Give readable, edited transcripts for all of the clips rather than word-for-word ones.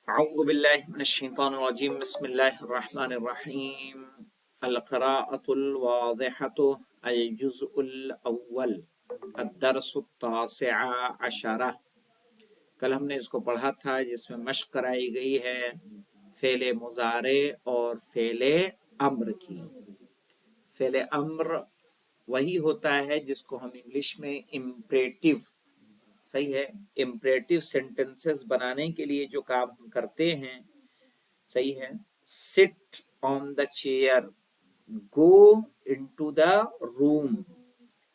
اعوذ باللہ من الشیطان الرجیم بسم اللہ الرحمن الرحیم القراءة الواضحة الجزء الاول الدرس التاسع عشرہ۔ کل ہم نے اس کو پڑھا تھا جس میں مشق کرائی گئی ہے فعل مضارع اور فعل امر کی۔ فعل امر وہی ہوتا ہے جس کو ہم انگلش میں امپریٹیو، صحیح ہے، امپریٹیو سینٹنسز بنانے کے لیے جو کام ہم کرتے ہیں، صحیح ہے، سٹ آن the chair, go into the روم،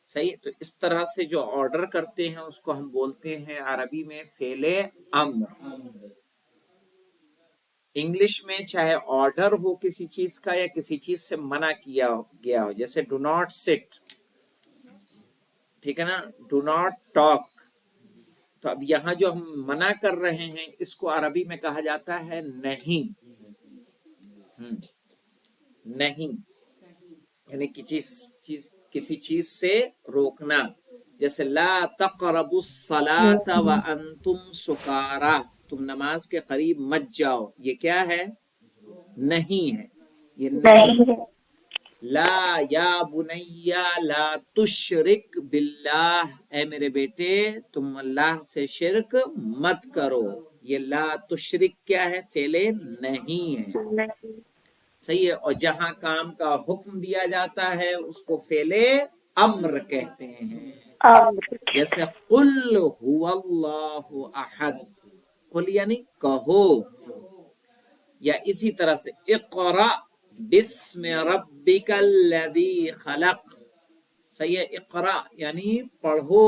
صحیح۔ تو اس طرح سے جو آرڈر کرتے ہیں اس کو ہم بولتے ہیں عربی میں فعل امر۔ انگلش میں چاہے آرڈر ہو کسی چیز کا یا کسی چیز سے منع کیا گیا ہو، جیسے ڈو ناٹ سٹ، ٹھیک ہے نا، ڈو ناٹ ٹاک، تو اب یہاں جو ہم منع کر رہے ہیں اس کو عربی میں کہا جاتا ہے نہیں۔ نہیں یعنی کسی چیز سے روکنا، جیسے لا تقربوا الصلاة وانتم سکارى، تم نماز کے قریب مت جاؤ، یہ کیا ہے؟ نہیں ہے، یہ نہیں۔ لا یا بنی لا تشرک باللہ، اے میرے بیٹے تم اللہ سے شرک مت کرو، یہ لا تشرک کیا ہے؟ فعل نہیں ہے، صحیح ہے۔ اور جہاں کام کا حکم دیا جاتا ہے اس کو فعل امر کہتے ہیں، جیسے قل هو اللہ احد، قل یعنی کہو، یا اسی طرح سے اقرأ بسم ربک الذی خلق، صحیح ہے، اقرأ یعنی پڑھو،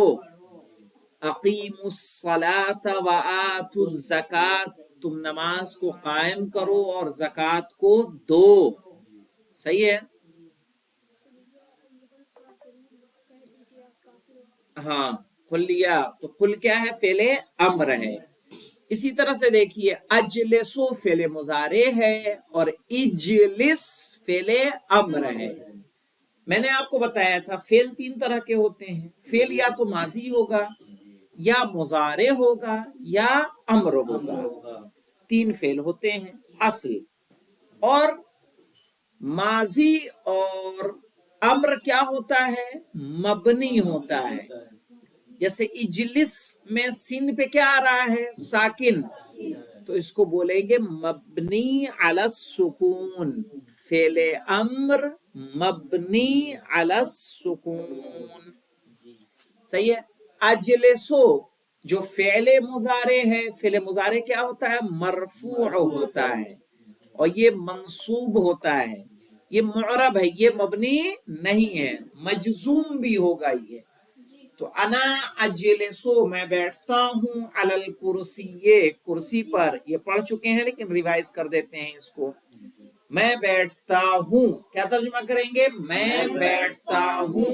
اقیموا الصلاۃ وآتوا الزکاۃ، تم نماز کو قائم کرو اور زکوٰۃ کو دو، صحیح ہے۔ ہاں کلیہ، تو کل کیا ہے؟ فعل امر ہے۔ اسی طرح سے دیکھیے اجلسو فعل مضارع ہے اور اجلس فعل امر ہے۔ میں نے آپ کو بتایا تھا فعل تین طرح کے ہوتے ہیں، فعل یا تو ماضی ہوگا یا مضارع ہوگا یا امر ہوگا، تین فعل ہوتے ہیں اصل۔ اور ماضی اور امر کیا ہوتا ہے؟ مبنی ہوتا ہے، جیسے اجلس میں سین پہ کیا آ رہا ہے؟ ساکن، تو اس کو بولیں گے مبنی علی السکون، فعل امر مبنی علی السکون، صحیح ہے۔ اجلسو جو فعل مضارع ہے، فعل مضارع کیا ہوتا ہے؟ مرفوع ہوتا ہے اور یہ منصوب ہوتا ہے، یہ معرب ہے، یہ مبنی نہیں ہے، مجزوم بھی ہوگا یہ۔ تو انا اجلسو میں بیٹھتا ہوں، علی الکرسی کرسی پر، یہ پڑھ چکے ہیں لیکن ریوائز کر دیتے ہیں اس کو۔ میں بیٹھتا ہوں، کیا ترجمہ کریں گے؟ میں بیٹھتا ہوں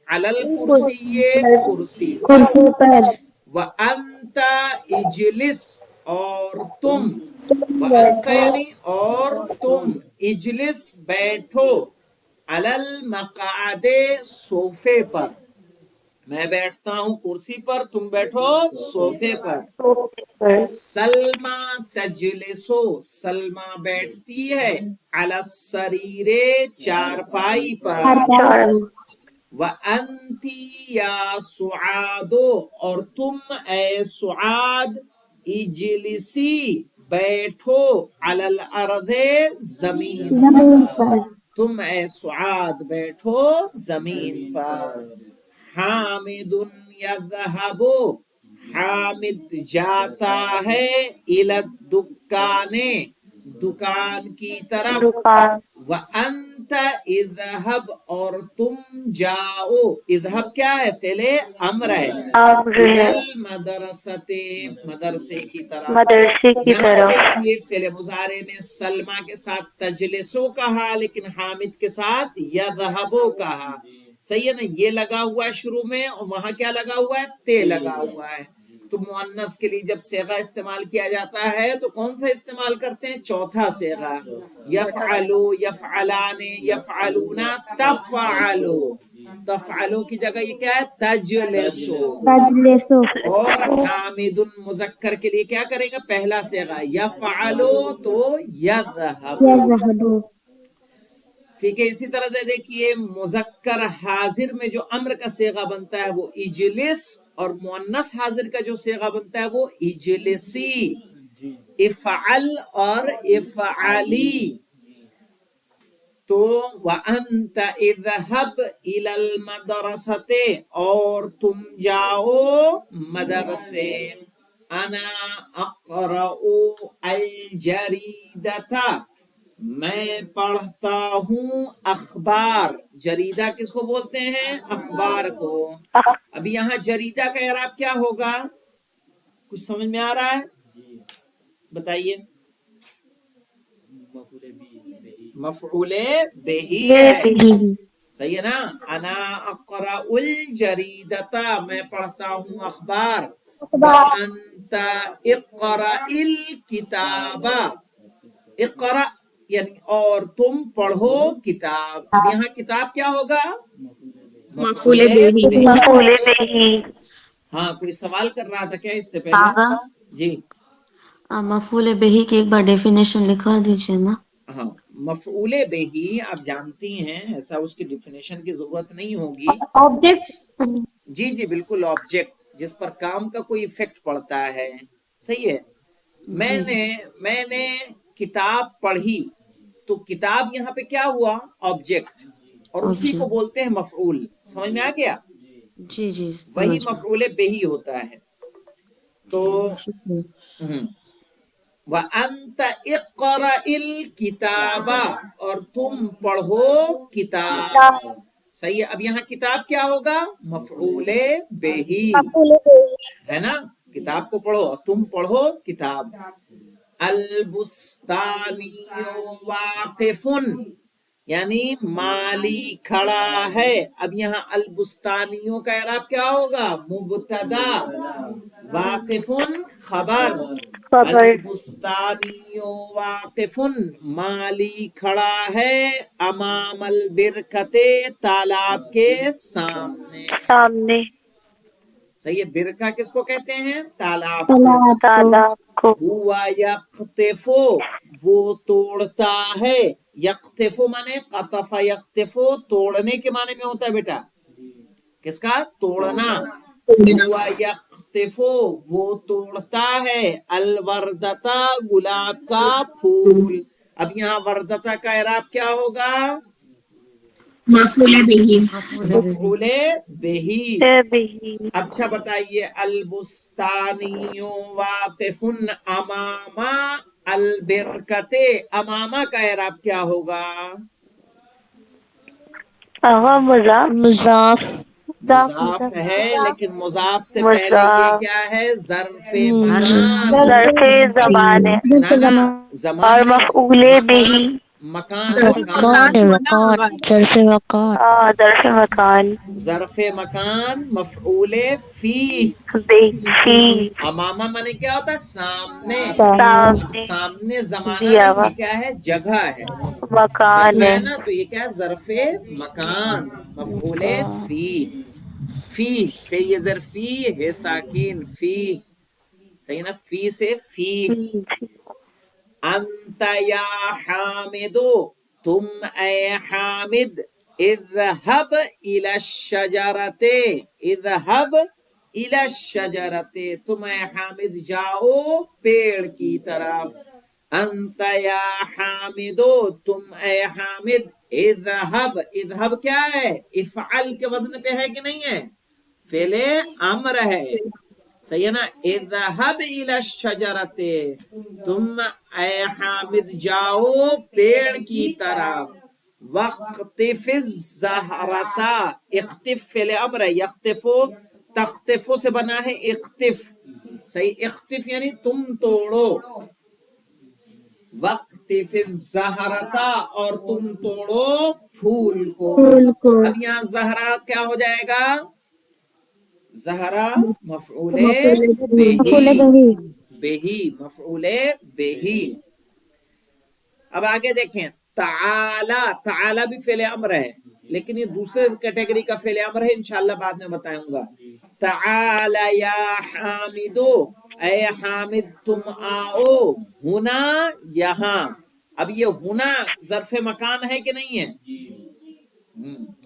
علی الکرسی کرسی پر، وانت اجلس اور تم، وانت یعنی اور تم، اجلس بیٹھو، علی المقعد صوفے پر، میں بیٹھتا ہوں کرسی پر، تم بیٹھو صوفے پر۔ سلما تجلسو، سلما بیٹھتی ہے، علی السریر چارپائی پر، وانتی یا سعادو اور تم اے سعاد، اجلسی بیٹھو، علی الارض زمین پر، تم اے سعاد بیٹھو زمین پر۔ حامد یذهب، حامد جاتا ہے، الی الدکان دکان کی طرف، وانت اذهب اور تم جاؤ، اذهب کیا ہے؟ فعل امر ہے، الی المدرسۃ مدرسے کی طرف۔ یہاں دیکھیے فعل مضارع میں سلمہ کے ساتھ تجلسو کہا لیکن حامد کے ساتھ یذهب کہا، صحیح ہے نا، یہ لگا ہوا ہے شروع میں اور وہاں کیا لگا ہوا ہے؟ تے لگا ہوا ہے۔ تو مؤنث کے لیے جب صیغہ استعمال کیا جاتا ہے تو کون سا استعمال کرتے ہیں؟ چوتھا صیغہ، یفعلو، یفعلان، یفعلون، تفعلو، تفعلو کی جگہ یہ کیا ہے؟ تجلسو. تجلسو اور حامدن مذکر کے لیے کیا کرے گا؟ پہلا صیغہ یفعلو تو یذهب. یذهبو. ٹھیک ہے. اسی طرح سے دیکھیے مذکر حاضر میں جو امر کا صیغہ بنتا ہے وہ اجلس، اور مؤنث حاضر کا جو صیغہ بنتا ہے وہ اجلسی. افعل اور افعلی. تو وَأَنْتَ اذْهَبْ إِلَى الْمَدْرَسَةِ، اور تم جاؤ مدرسے. أَنَا أَقْرَأُ الْجَرِيدَةَ، میں پڑھتا ہوں اخبار. جریدہ کس کو بولتے ہیں؟ اخبار کو. اب یہاں جریدہ کا اعراب کیا ہوگا؟ کچھ سمجھ میں آ رہا ہے؟ بتائیے. مفعول بہی ہے. صحیح ہے نا. انا اقرأ الجریدۃ، میں پڑھتا ہوں اخبار. وانت اقرأ الکتاب، اقرأ یعنی اور تم پڑھو کتاب. اب یہاں کتاب کیا ہوگا؟ مفعول بہ. ہاں کوئی سوال کر رہا تھا کیا اس سے پہلے؟ جی مفعول بہی کی ایک بار ڈیفینیشن لکھوا دیجیے نا. ہاں مفعول بہی آپ جانتی ہیں، ایسا اس کی ڈیفینیشن کی ضرورت نہیں ہوگی. آبجیکٹ. جی جی بالکل، آبجیکٹ جس پر کام کا کوئی ایفیکٹ پڑتا ہے. صحیح ہے. میں نے کتاب پڑھی، تو کتاب یہاں پہ کیا ہوا؟ آبجیکٹ، اور اسی کو بولتے ہیں مفعول. سمجھ میں آ گیا؟ جی جی وہی سمجھ مفعول بہی ہوتا ہے. تو شکریہ. وَأَنْتَ اقْرَأِ الْكِتَابَ، اور تم پڑھو کتاب. صحیح ہے. اب یہاں کتاب کیا ہوگا؟ مفعول بہی ہے نا. کتاب کو پڑھو، تم پڑھو کتاب. البستانی واقف، یعنی مالی کھڑا ہے. اب یہاں البستانیوں کا اعراب کیا ہوگا؟ مبتدا، واقف خبر. البستانی واقف، مالی کھڑا ہے. امام البرکت، تالاب کے سامنے. صحیح ہے. برکہ کس کو کہتے ہیں؟ تالاب کو. ہوا یقطف، وہ توڑتا ہے. یقطف مانے قطف یقطف، توڑنے کے معنی میں ہوتا ہے بیٹا. کس کا؟ توڑنا. ہوا یقطف، وہ توڑتا ہے. الوردتا، گلاب کا پھول. اب یہاں وردتا کا اعراب کیا ہوگا؟ مفعول بہی. اچھا بتائیے، البستانی واقف امام البرکت، امامہ کا اعراب کیا ہوگا؟ مضاف. مضاف ہے، لیکن مضاف سے پہلے یہ کیا ہے؟ ظرف مکان. نا زمان نہیں، مکان ظرف مکان مفعول فی. امامہ مانے کیا ہوتا ہے؟ سامنے. اب سامنے زمانہ نہیں، یہ کیا ہے؟ جگہ ہے. جگہ ہے نا، تو یہ کیا ہے؟ ظرف مکان مفعول فی. فی یہ ظرفی ہے ساکین فی. صحیح نا. فی سے فی. انت یا حامد، تم اے حامد. اذهب الى الشجرۃ، اذهب الى الشجرۃ، تم اے حامد جاؤ پیڑ کی طرف. انت یا حامد، تم اے حامد. اذهب، اذهب کیا ہے؟ افعل کے وزن پہ ہے کہ نہیں ہے؟ فعل امر ہے. صحیح ہے نا. اذهب الى الشجرۃ، تم اے حامد جاؤ پیڑ کی طرف. وقتف الزہرۃ، اختف فعل امر ہے. یختف تختف سے بنا ہے اختف. صحیح. اختف یعنی تم توڑو. وقتف الزہرۃ، اور تم توڑو پھول کو. اب یہاں زہرا کیا ہو جائے گا؟ زہرا مفعول بہی، مفعول بہی. اب آگے دیکھیں، تعالی، تعالی بھی فعل امر ہے. لیکن یہ دوسرے کیٹیگری کا فعل امر ہے، انشاءاللہ بعد میں بتاؤں گا. تعال یا حامدو، اے حامد تم آؤ، ہونا یہاں. اب یہ ہونا ظرف مکان ہے کہ نہیں ہے؟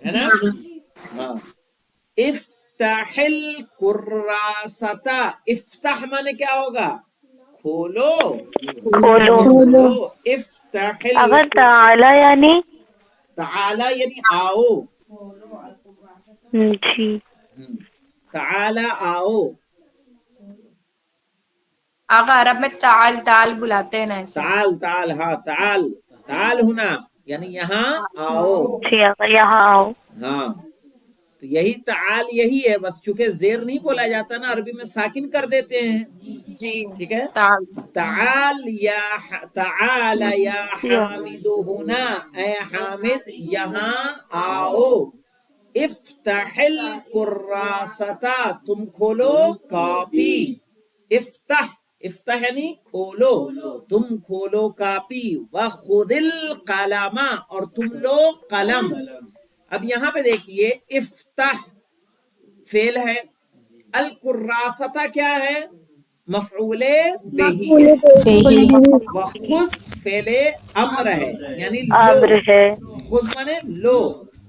ہے نا؟ ہاں. افتح الکراستا، افتح مانے کیا ہوگا؟ کھولو، کھولو. کھولو. افتح اگر تعالی یعنی تعالی یعنی آؤ. جی تعالی آؤ. آقا عرب میں تعال تعال بلاتے ہیں نا ایسے. تعال تعال، ہاں تعال، تعال ہونا یعنی یہاں آؤ. جی اگر یہاں آؤ. ہاں تو یہی تعال یہی ہے، بس چونکہ زیر نہیں بولا جاتا نا، عربی میں ساکن کر دیتے ہیں. جی ٹھیک ہے. تعال. تعال یا تعال یا حامد ہونا، اے حامد یہاں آؤ. افتح الکراستا، تم کھولو کاپی. افتح، افتح یعنی کھولو، تم کھولو کاپی. وخذ القلم، اور تم لو قلم. اب یہاں پہ دیکھیے افتح فعل ہے، الکراستا کیا ہے؟ مفعول بہی. وخذ فعل امر ہے یعنی امر لو، ہے. خذ مانے لو.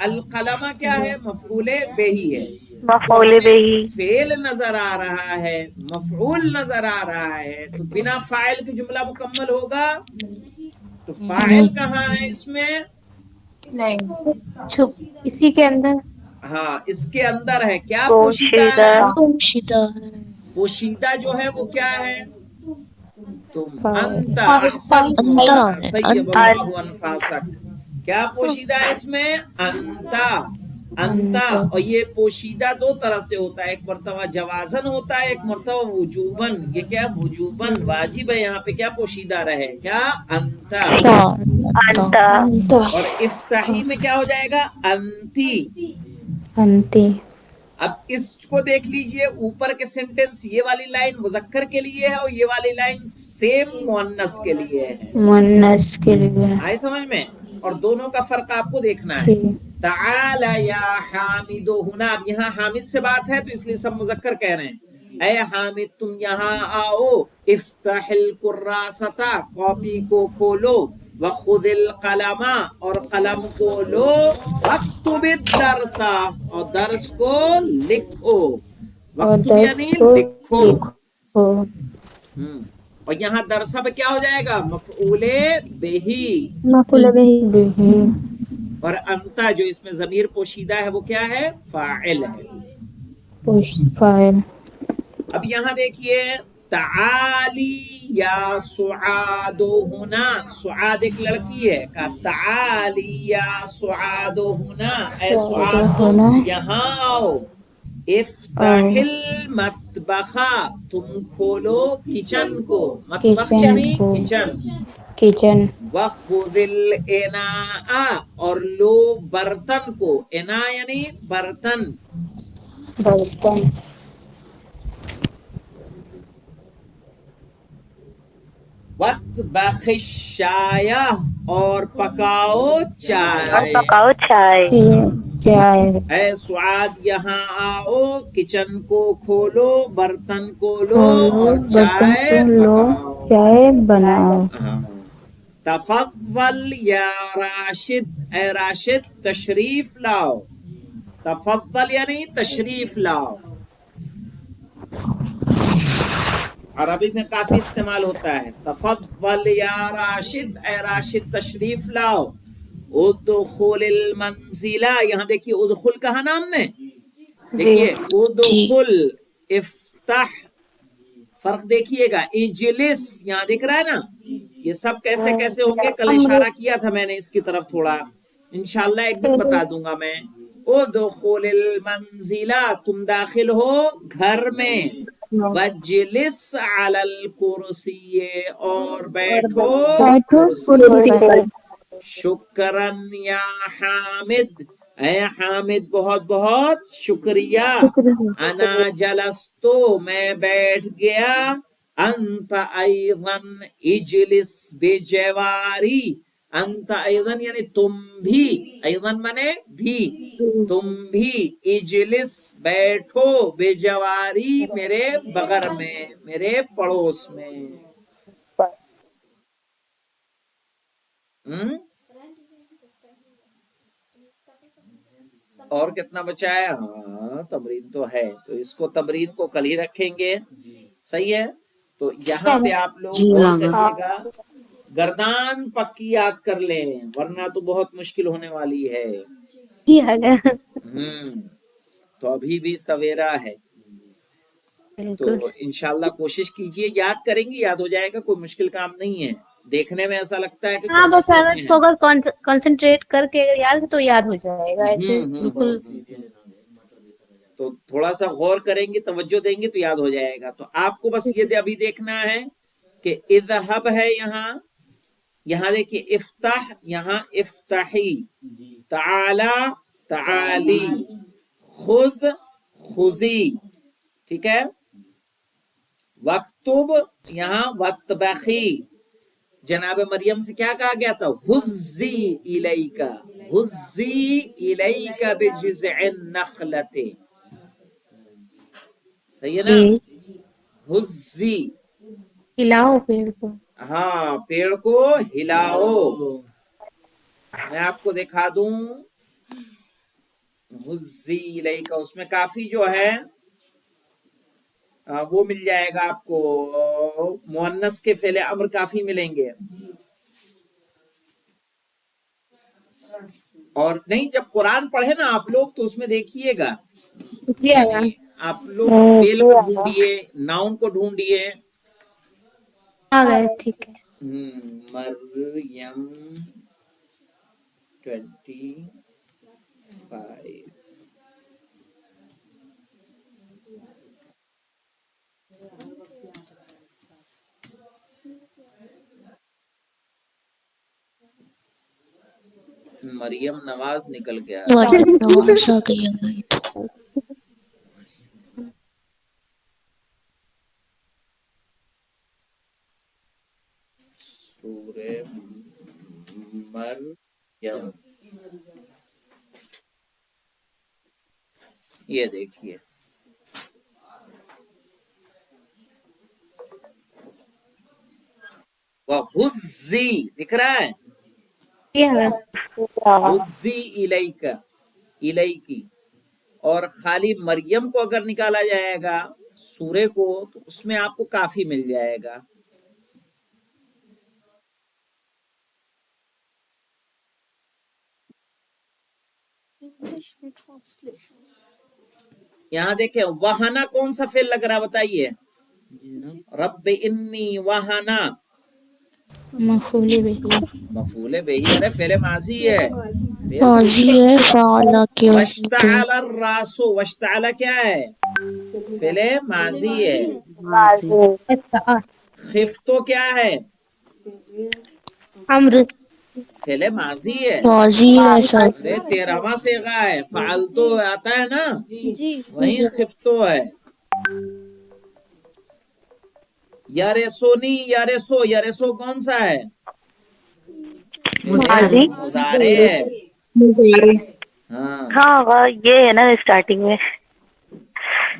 القلم کیا ہے؟ مفعول بہی ہے. تو مفعول ہمیں بہی. فعل نظر آ رہا ہے، مفعول نظر آ رہا ہے، تو بنا فاعل کی جملہ مکمل ہوگا؟ تو فاعل کہاں ہے اس میں؟ نہیں. چھپ اسی کے اندر ہاں اس کے اندر ہے. کیا پوشیدہ پوشیدہ. ہے؟ پوشیدہ جو ہے وہ کیا ہے؟ تم. انت احسنتم طیب اللہ انفاسک. کیا پوشیدہ ہے اس میں؟ انتا. انتا. اور یہ پوشیدہ دو طرح سے ہوتا ہے، ایک مرتبہ جوازن ہوتا ہے، ایک مرتبہ وجوبن. یہ کیا وجوبن واجب ہے یہاں پہ کیا پوشیدہ رہے، کیا انتا. انت. اور افتحی میں کیا ہو جائے گا؟ انتی. انتی. اب اس کو دیکھ لیجئے، اوپر کے سینٹنس یہ والی لائن مذکر کے لیے ہے اور یہ والی لائن سیم مؤنث کے لیے ہے. مونس کے لیے. آئے سمجھ میں؟ اور دونوں کا فرق آپ کو دیکھنا ہے. تعال یا حامد ہونا، اب یہاں حامد سے بات ہے تو اس لیے سب مذکر کہہ رہے ہیں. اے حامد تم یہاں آؤ. افتح الکراستا، کاپی کو کھولو. وخذ القلم، اور قلم کو لو. واکتب الدرس، اور درس کو لکھو. وکتب یعنی لکھو. اور یہاں درس پہ کیا ہو جائے گا؟ مفعول بہی. مفعول بہی. اور انتا جو اس میں ضمیر پوشیدہ ہے وہ کیا ہے؟ فاعل ہے. فاعل. اب یہاں دیکھیے تعالی یا سعاد ہونا. سعاد ایک لڑکی ہے، کہا تعالی یا سعاد ہونا، اے سعاد تم یہاں آؤ. افتح المطبخ، تم کھولو کچن کو. مطبخ یعنی کچن. کچن. وخذ الاناء، اور لو برتن کو. اناء یعنی برتن. برتن. واطبخ الشاي، اور پکاؤ چائے. اور پکاؤ چائے. چائے. اے سعاد یہاں آؤ، کچن کو کھولو، برتن کو لو اور چائے پکاؤ. چائے بناؤ. تفضل یا راشد، اے راشد تشریف لاؤ. تفضل یعنی تشریف لاؤ. عربی میں کافی استعمال ہوتا ہے. تفضل یا راشد، اے راشد تشریف لاؤ. ادخل المنزل، یہاں دیکھیے ادخل کہا نام نے. دیکھیے ادخل، افتح، فرق دیکھیے گا. اجلس یہاں دکھ رہا ہے نا. یہ سب کیسے کیسے ہوں گے کل اشارہ کیا تھا میں نے اس کی طرف تھوڑا، انشاءاللہ ایک دن بتا دوں گا میں. ادخل المنزل، تم داخل ہو گھر میں. وجلس علی الکرسی، اور بیٹھو کرسی پر. شکرن یا حامد، اے حامد بہت بہت شکریہ. انا جلستو، میں بیٹھ گیا. انت ایضا اجلس بجواری، انت ایضن یعنی تم بھی، ایضن منے بھی، تم بھی، اجلس بیٹھو، بے جواری میرے بغر میں، میرے پڑوس میں. اور کتنا بچا ہے؟ ہاں تمرین تو ہے، تو اس کو تمرین کو کل ہی رکھیں گے. صحیح ہے. تو یہاں پہ آپ لوگ غور کریے گا، گردان پکی یاد کر لیں ورنہ تو بہت مشکل ہونے والی ہے. تو ابھی بھی سویرا ہے، تو انشاءاللہ کوشش کیجئے، یاد کریں گے یاد ہو جائے گا، کوئی مشکل کام نہیں ہے. دیکھنے میں ایسا لگتا ہے کہ ہاں بس چوبیس اگر میں اس کو اگر کنسنٹریٹ کر کے یاد تو یاد ہو جائے گا، ایسے بالکل. تو تھوڑا سا غور کریں گے، توجہ دیں گے تو یاد ہو جائے گا. تو آپ کو بس یہ ابھی دیکھنا ہے کہ اذهب ہے، یہاں دیکھیے افتح، یہاں افتحی، تعالی تعالی، خذ خذی، ٹھیک ہے. وقتب یہاں وطبخی، جناب مریم سے کیا کہا گیا تھا؟ حزی الیکا، حزی الیکا بجذع النخلۃ. صحیح ہے نا؟ حزی، ہلاؤ پیڑ کو. ہاں پیڑ کو ہلاؤ. میں آپ کو دکھا دوں، حزی الیکا، اس میں کافی جو ہے وہ مل جائے گا آپ کو، مؤنث کے فعل امر کافی ملیں گے. اور نہیں، جب قرآن پڑھے نا آپ لوگ تو اس میں دیکھیے گا، جی یعنی آپ لوگ فعل کو ڈھونڈیے، ناؤن کو ڈھونڈیے. آ گئے، ٹھیک ہے. مریم 25. مریم نواز نکل گیا. سورہ مریم، یہ دیکھیے وَحُزِّی، دکھ رہا ہے؟ حُزِّی الیکا، الیکی. اور خالی مریم کو اگر نکالا جائے گا سورے کو تو اس میں آپ کو کافی مل جائے گا. یہاں دیکھیں وہنا کون سا فعل لگ رہا بتائیے؟ رب انی وہنا، مفعول بہ، مفعول بہی، ارے فعل ماضی ہے. ماضی ہے، فعل کے وزن پہ. واشتعل الراس، واشتعل کیا ہے؟ فعل ماضی ہے. خفتو کیا ہے؟ امر. فعل ماضی ہے. ماضی ہے سر. 13واں صیغہ ہے، فعلتو آتا ہے نا، وہیں خفتو ہے. یارسونی، یارسو، یارسو کون سا ہے؟ مضارع ہے. ہاں ہاں یہ ہے نا اسٹارٹنگ میں.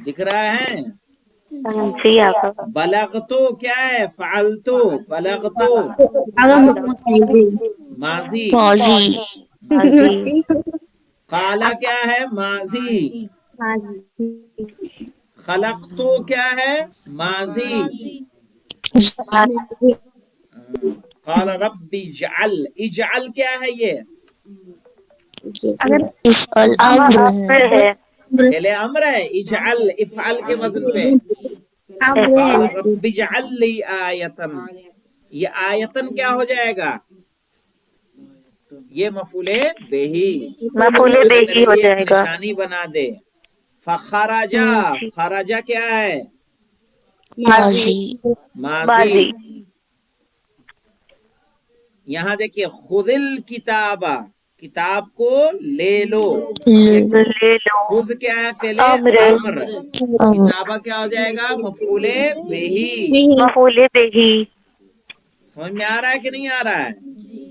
دکھ رہا ہے؟ جی آپ بلغتو کیا ہے؟ فعلتو، بلغتو ماضی. ماضی. قالا کیا ہے؟ ماضی. خلقتو کیا ہے؟ ماضی. قال رب اجعل، اجعل کیا ہے؟ یہ افعل امر ہے. فعل امر ہے. اجعل افعل کے وزن پہ. قال رب اجعل لی آیتن، یہ آیتن کیا ہو جائے گا؟ یہ مفعول بہی، مفعول بہی ہو جائے گا. نشانی بنا دے. فخرجا، خرجا کیا ہے؟ ماضی. ماضی. یہاں دیکھیے خذ الکتابہ، کتاب کو لے لو. لے لو، خذ کیا ہے؟ فعل امر. کتابہ کیا ہو جائے گا؟ مفعول بہی. مفعول بہی. سمجھ میں آ رہا ہے کہ نہیں آ رہا ہے؟